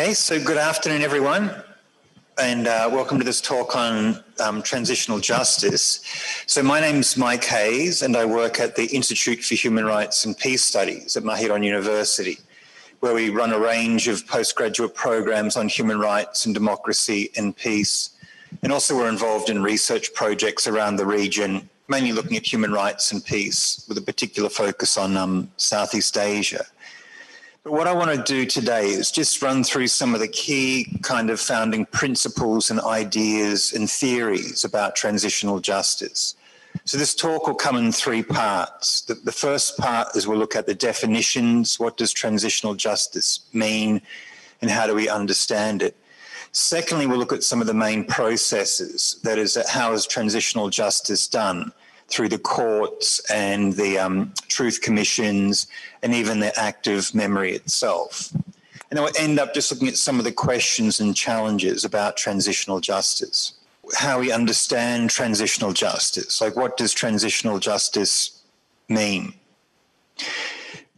Okay, so good afternoon, everyone, and welcome to this talk on transitional justice. So my name's Mike Hayes, and I work at the Institute for Human Rights and Peace Studies at Mahidol University, where we run a range of postgraduate programs on human rights and democracy and peace. And also we're involved in research projects around the region, mainly looking at human rights and peace, with a particular focus on Southeast Asia. But what I want to do today is just run through some of the key kind of founding principles and ideas and theories about transitional justice. So this talk will come in three parts. The first part is we'll look at the definitions. What does transitional justice mean and how do we understand it? Secondly, we'll look at some of the main processes. That is, how is transitional justice done? Through the courts and the truth commissions and even the active memory itself. And then we'll end up just looking at some of the questions and challenges about transitional justice. How we understand transitional justice, like what does transitional justice mean?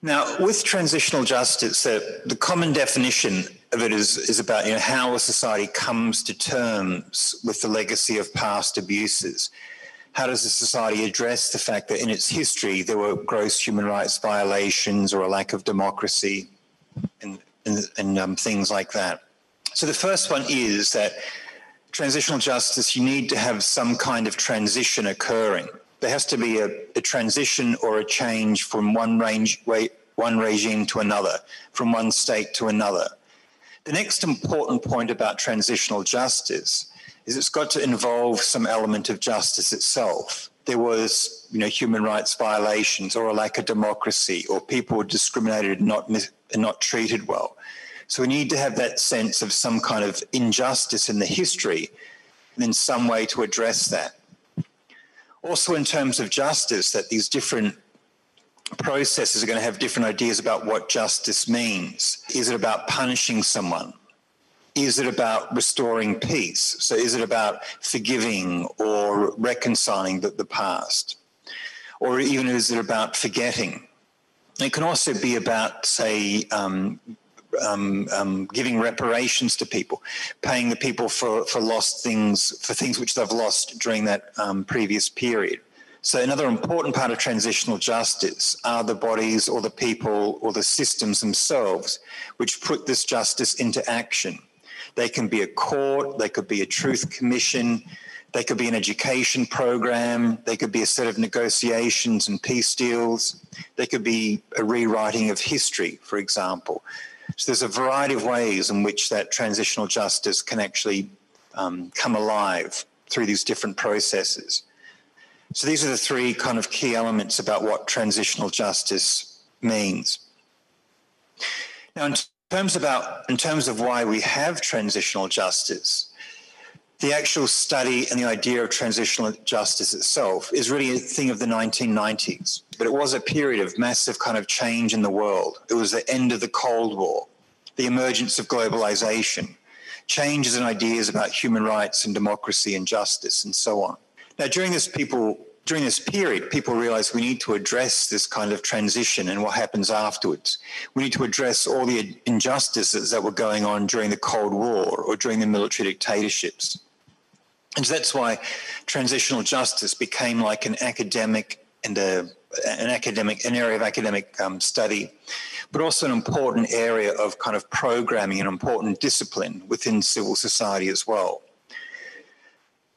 Now, with transitional justice, the common definition of it is about how a society comes to terms with the legacy of past abuses. How does a society address the fact that in its history there were gross human rights violations or a lack of democracy and things like that? So the first one is that transitional justice, you need to have some kind of transition occurring. There has to be a transition or a change from one regime to another, from one state to another. The next important point about transitional justice is it's got to involve some element of justice itself. There was, human rights violations or a lack of democracy, or people were discriminated and not treated well. So we need to have that sense of some kind of injustice in the history and in some way to address that. Also in terms of justice, that these different processes are going to have different ideas about what justice means. Is it about punishing someone? Is it about restoring peace? So is it about forgiving or reconciling the past? Or even is it about forgetting? It can also be about, say, giving reparations to people, paying the people for lost things, for things which they've lost during that previous period. So another important part of transitional justice are the bodies or the people or the systems themselves which put this justice into action. They can be a court, they could be a truth commission, they could be an education program, they could be a set of negotiations and peace deals, they could be a rewriting of history, for example. So there's a variety of ways in which that transitional justice can actually come alive through these different processes. So these are the three kind of key elements about what transitional justice means. Now, in terms of why we have transitional justice, the actual study and the idea of transitional justice itself is really a thing of the 1990s. But it was a period of massive kind of change in the world. It was the end of the Cold War, the emergence of globalization, changes in ideas about human rights and democracy and justice and so on. Now, during this period, people realized we need to address this kind of transition and what happens afterwards. We need to address all the injustices that were going on during the Cold War or during the military dictatorships. And so that's why transitional justice became like an academic and an area of academic study, but also an important area of kind of programming, an important discipline within civil society as well.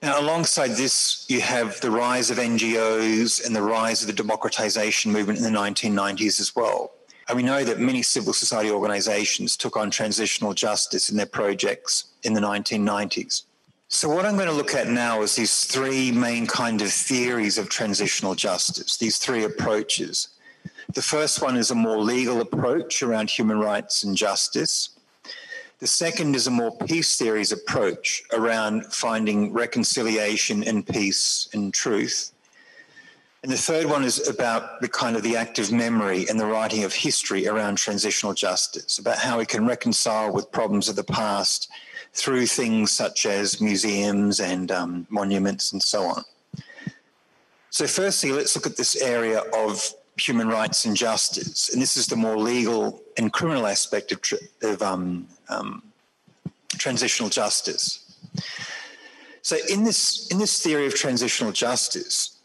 Now, alongside this, you have the rise of NGOs and the rise of the democratization movement in the 1990s as well. And we know that many civil society organizations took on transitional justice in their projects in the 1990s. So what I'm going to look at now is these three main kind of theories of transitional justice, these three approaches. The first one is a more legal approach around human rights and justice. The second is a more peace theories approach around finding reconciliation and peace and truth. And the third one is about the kind of the active memory and the writing of history around transitional justice, about how we can reconcile with problems of the past through things such as museums and monuments and so on. So firstly, let's look at this area of human rights and justice. And this is the more legal and criminal aspect of transitional justice. So in this theory of transitional justice,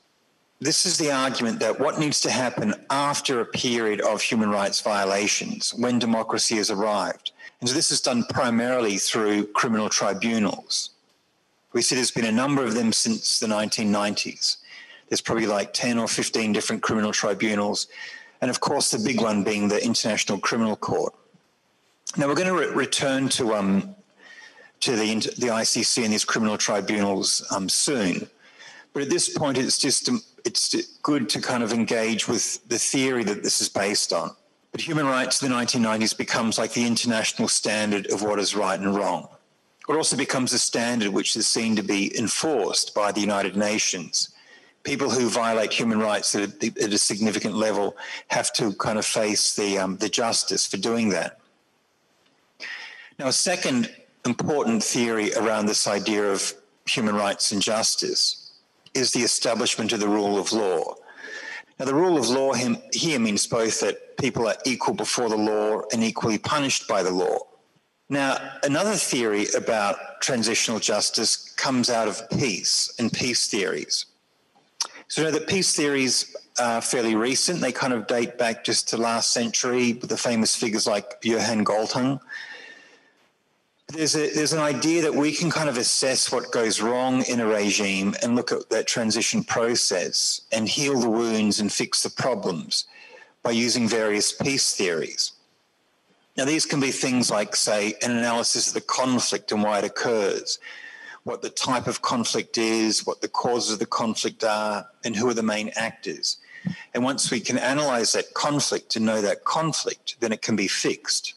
this is the argument that what needs to happen after a period of human rights violations, when democracy has arrived. And so this is done primarily through criminal tribunals. We see there's been a number of them since the 1990s. There's probably like 10 or 15 different criminal tribunals. And of course, the big one being the International Criminal Court. Now, we're going to return to the ICC and these criminal tribunals soon. But at this point, it's good to kind of engage with the theory that this is based on. But human rights in the 1990s becomes like the international standard of what is right and wrong. It also becomes a standard which is seen to be enforced by the United Nations. People who violate human rights at a significant level have to kind of face the justice for doing that. Now, a second important theory around this idea of human rights and justice is the establishment of the rule of law. Now, the rule of law here means both that people are equal before the law and equally punished by the law. Now, another theory about transitional justice comes out of peace and peace theories. So, the peace theories are fairly recent. They kind of date back just to last century with the famous figures like Johan Galtung. There's an idea that we can kind of assess what goes wrong in a regime and look at that transition process and heal the wounds and fix the problems by using various peace theories. Now, these can be things like, say, an analysis of the conflict and why it occurs, what the type of conflict is, what the causes of the conflict are, and who are the main actors. And once we can analyze that conflict and know that conflict, then it can be fixed.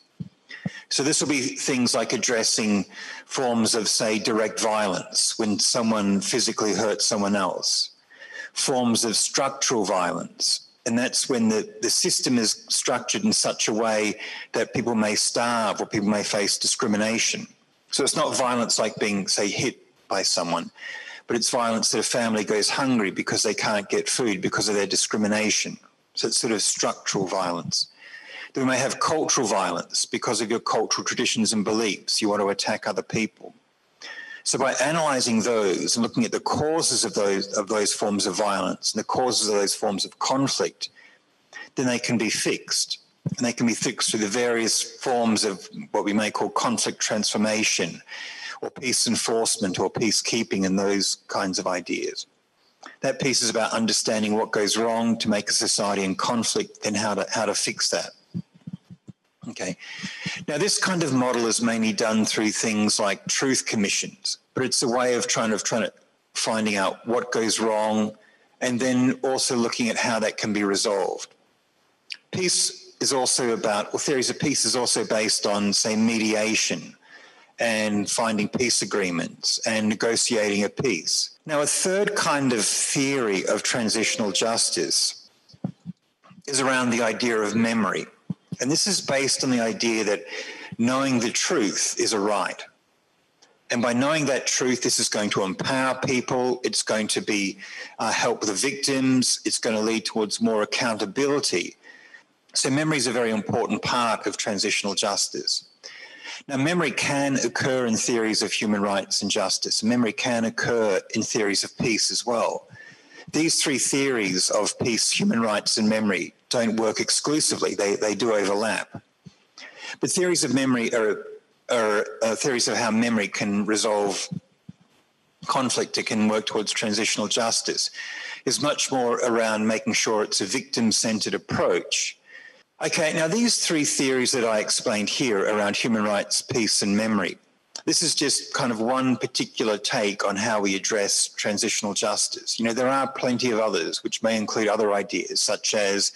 So this will be things like addressing forms of, say, direct violence when someone physically hurts someone else, forms of structural violence. And that's when the system is structured in such a way that people may starve or people may face discrimination. So it's not violence like being, say, hit by someone, but it's violence that a family goes hungry because they can't get food because of their discrimination. So it's sort of structural violence. Then we may have cultural violence because of your cultural traditions and beliefs. You want to attack other people. So by analysing those and looking at the causes of those forms of violence and the causes of those forms of conflict, then they can be fixed. And they can be fixed through the various forms of what we may call conflict transformation or peace enforcement or peacekeeping and those kinds of ideas. That piece is about understanding what goes wrong to make a society in conflict and how to fix that. Okay. Now, this kind of model is mainly done through things like truth commissions, but it's a way of trying to finding out what goes wrong and then also looking at how that can be resolved. Peace is also about, or theories of peace is also based on, say, mediation and finding peace agreements and negotiating a peace. Now, a third kind of theory of transitional justice is around the idea of memory. And this is based on the idea that knowing the truth is a right. And by knowing that truth, this is going to empower people. It's going to be help the victims. It's going to lead towards more accountability. So memory is a very important part of transitional justice. Now, memory can occur in theories of human rights and justice. Memory can occur in theories of peace as well. These three theories of peace, human rights, and memory don't work exclusively. They do overlap. But theories of memory are theories of how memory can resolve conflict. It can work towards transitional justice. Is much more around making sure it's a victim-centered approach. Okay, now these three theories that I explained here around human rights, peace, and memory, this is just kind of one particular take on how we address transitional justice. You know, there are plenty of others, which may include other ideas, such as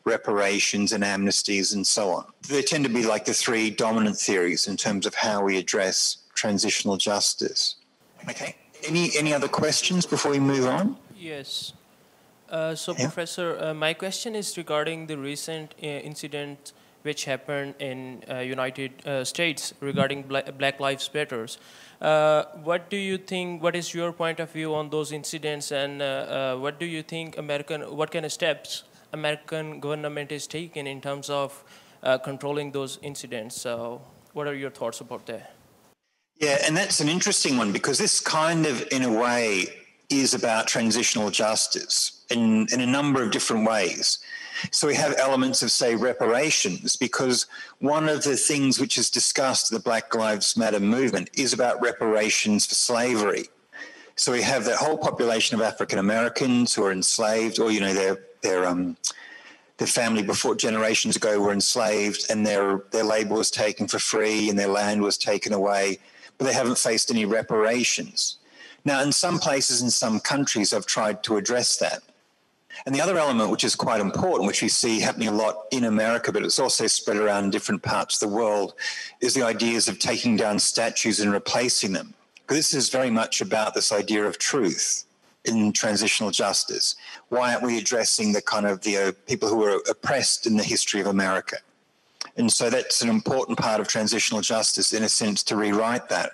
reparations and amnesties and so on. They tend to be like the three dominant theories in terms of how we address transitional justice. Okay, any other questions before we move on? Yes. Professor, my question is regarding the recent incident which happened in United States regarding Black Lives Matters. What do you think, what is your point of view on those incidents, and what do you think what kind of steps American government is taking in terms of controlling those incidents? So what are your thoughts about that? Yeah, and that's an interesting one because this kind of, in a way, is about transitional justice in a number of different ways. So we have elements of, say, reparations, because one of the things which is discussed in the Black Lives Matter movement is about reparations for slavery. So we have that whole population of African Americans who are enslaved, or, you know, their family before generations ago were enslaved, and their labor was taken for free and their land was taken away, but they haven't faced any reparations. Now, in some places, in some countries, I've tried to address that. And the other element, which is quite important, which we see happening a lot in America, but it's also spread around different parts of the world, is the ideas of taking down statues and replacing them. Because this is very much about this idea of truth in transitional justice. Why aren't we addressing the kind of the people who were oppressed in the history of America? And so that's an important part of transitional justice, in a sense, to rewrite that.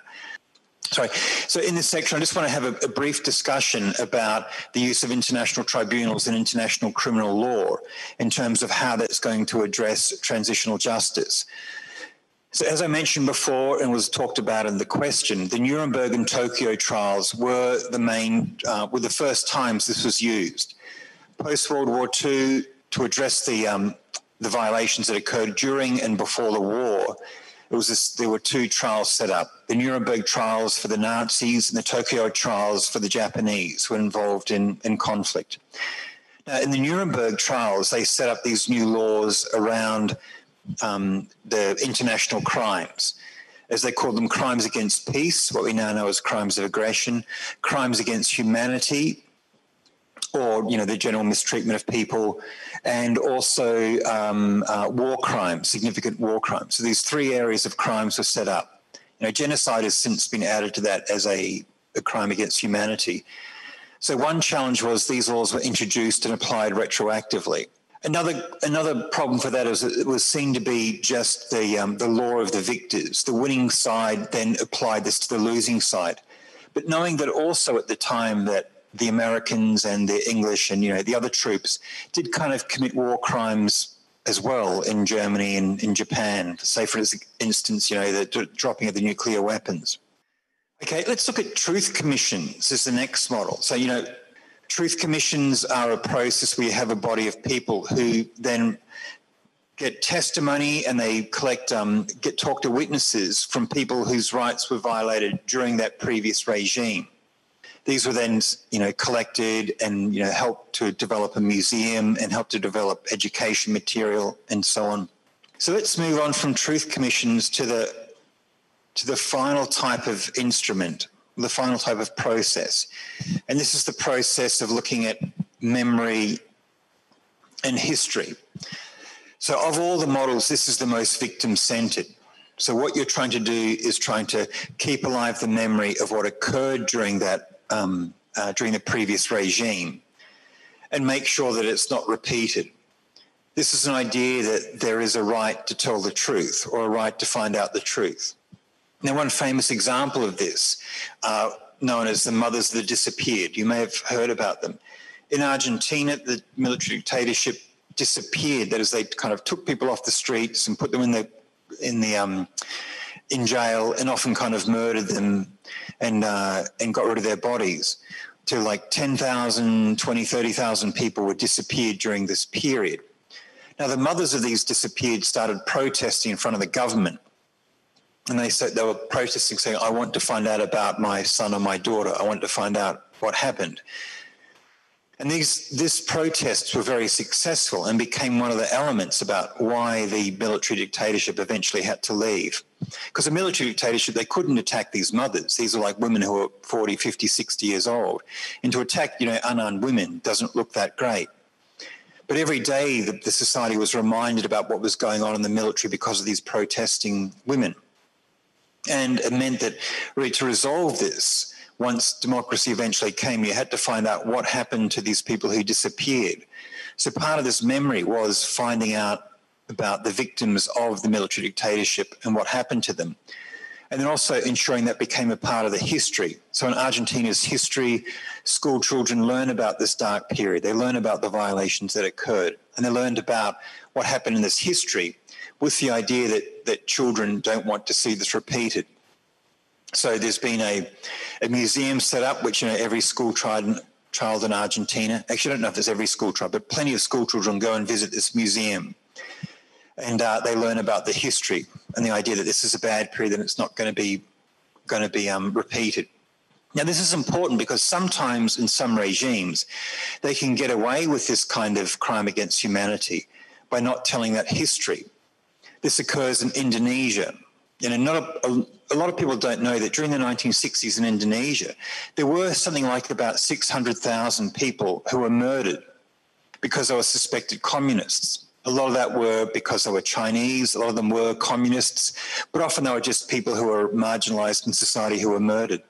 Sorry. So in this section, I just want to have a brief discussion about the use of international tribunals and international criminal law in terms of how that's going to address transitional justice. So as I mentioned before and was talked about in the question, the Nuremberg and Tokyo trials were the first times this was used. Post-World War II, to address the violations that occurred during and before the war, there were two trials set up, the Nuremberg trials for the Nazis and the Tokyo trials for the Japanese who were involved in conflict. Now, in the Nuremberg trials, they set up these new laws around the international crimes, as they called them, crimes against peace, what we now know as crimes of aggression, crimes against humanity, or, you know, the general mistreatment of people, and also war crimes, significant war crimes. So these three areas of crimes were set up. You know, genocide has since been added to that as a crime against humanity. So one challenge was these laws were introduced and applied retroactively. Another problem for that is it was seen to be just the law of the victors. The winning side then applied this to the losing side. But knowing that also at the time that the Americans and the English and, you know, the other troops did kind of commit war crimes as well in Germany and in Japan, say, for instance, you know, the dropping of the nuclear weapons. Okay, let's look at truth commissions as the next model. So, you know, truth commissions are a process where you have a body of people who then get testimony and they talk to witnesses from people whose rights were violated during that previous regime. These were then, you know, collected and, you know, helped to develop a museum and help to develop education material and so on. So let's move on from truth commissions to the final type of instrument, the final type of process. And this is the process of looking at memory and history. So of all the models, this is the most victim-centered. So what you're trying to do is trying to keep alive the memory of what occurred during that during the previous regime and make sure that it's not repeated. This is an idea that there is a right to tell the truth or a right to find out the truth. Now, one famous example of this, known as the mothers that disappeared, you may have heard about them. In Argentina, the military dictatorship disappeared. That is, they kind of took people off the streets and put them in jail and often kind of murdered them and got rid of their bodies. To like 10,000, 20, 30,000 people were disappeared during this period. Now, the mothers of these disappeared started protesting in front of the government. And they were protesting saying, I want to find out about my son or my daughter. I want to find out what happened. And these protests were very successful and became one of the elements about why the military dictatorship eventually had to leave. Because the military dictatorship, they couldn't attack these mothers. These are like women who are 40, 50, 60 years old. And to attack, you know, unarmed women doesn't look that great. But every day the society was reminded about what was going on in the military because of these protesting women. And it meant that really to resolve this, once democracy eventually came, you had to find out what happened to these people who disappeared. So part of this memory was finding out about the victims of the military dictatorship and what happened to them. And then also ensuring that became a part of the history. So in Argentina's history, school children learn about this dark period. They learn about the violations that occurred. And they learned about what happened in this history with the idea that children don't want to see this repeated. So there's been a museum set up, which every school child in Argentina, actually I don't know if it's every school child, but plenty of school children go and visit this museum, and they learn about the history and the idea that this is a bad period and it's not going to be repeated. Now, this is important because sometimes in some regimes, they can get away with this kind of crime against humanity by not telling that history. This occurs in Indonesia. A lot of people don't know that during the 1960s in Indonesia, there were something like about 600,000 people who were murdered because they were suspected communists. A lot of that were because they were Chinese, a lot of them were communists, but often they were just people who were marginalized in society who were murdered.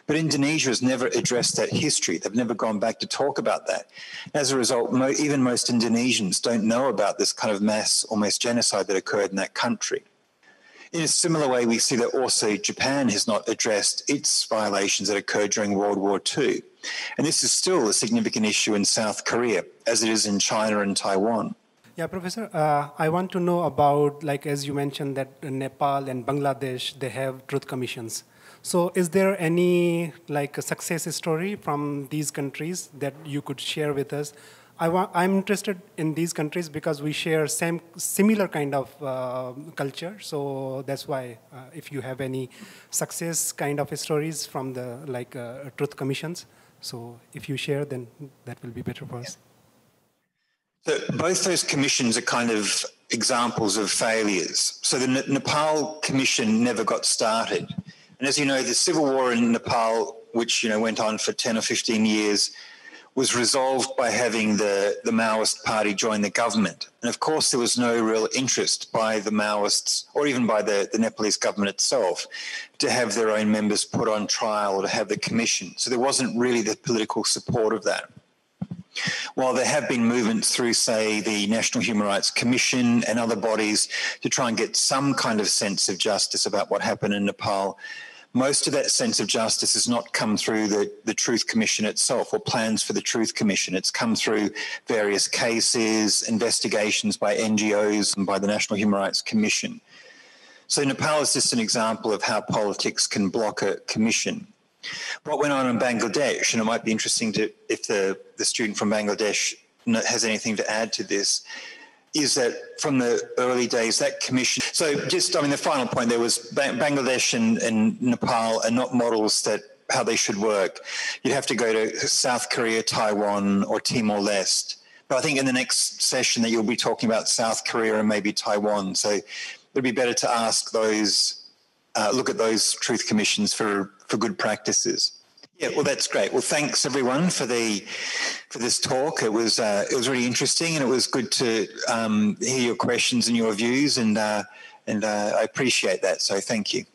But Indonesia has never addressed that history. They've never gone back to talk about that. As a result, even most Indonesians don't know about this kind of mass, almost genocide that occurred in that country. In a similar way, we see that also Japan has not addressed its violations that occurred during World War II. And this is still a significant issue in South Korea, as it is in China and Taiwan. Yeah, Professor, I want to know about, as you mentioned, that Nepal and Bangladesh, they have truth commissions. So is there any, a success story from these countries that you could share with us? I'm interested in these countries because we share similar kind of culture. So that's why if you have any success kind of stories from the truth commissions, so if you share, then that will be better for us. So both those commissions are kind of examples of failures. So the Nepal Commission never got started. And as you know, the civil war in Nepal, which went on for 10 or 15 years, was resolved by having the Maoist party join the government. And of course, there was no real interest by the Maoists or even by the Nepalese government itself to have their own members put on trial or to have the commission. So there wasn't really the political support of that. While there have been movements through, say, the National Human Rights Commission and other bodies to try and get some kind of sense of justice about what happened in Nepal, most of that sense of justice has not come through the Truth Commission itself or plans for the Truth Commission. It's come through various cases, investigations by NGOs and by the National Human Rights Commission. So Nepal is just an example of how politics can block a commission. What went on in Bangladesh, and it might be interesting if the student from Bangladesh has anything to add to this, is that from the early days, that commission... So the final point there was Bangladesh and Nepal are not models that how they should work. You'd have to go to South Korea, Taiwan, or Timor-Leste. But I think in the next session that you'll be talking about South Korea and maybe Taiwan. So it'd be better to ask those, look at those truth commissions for good practices. Yeah, well, that's great. Well, thanks everyone for this talk. It was really interesting, and it was good to hear your questions and your views, and I appreciate that. So thank you.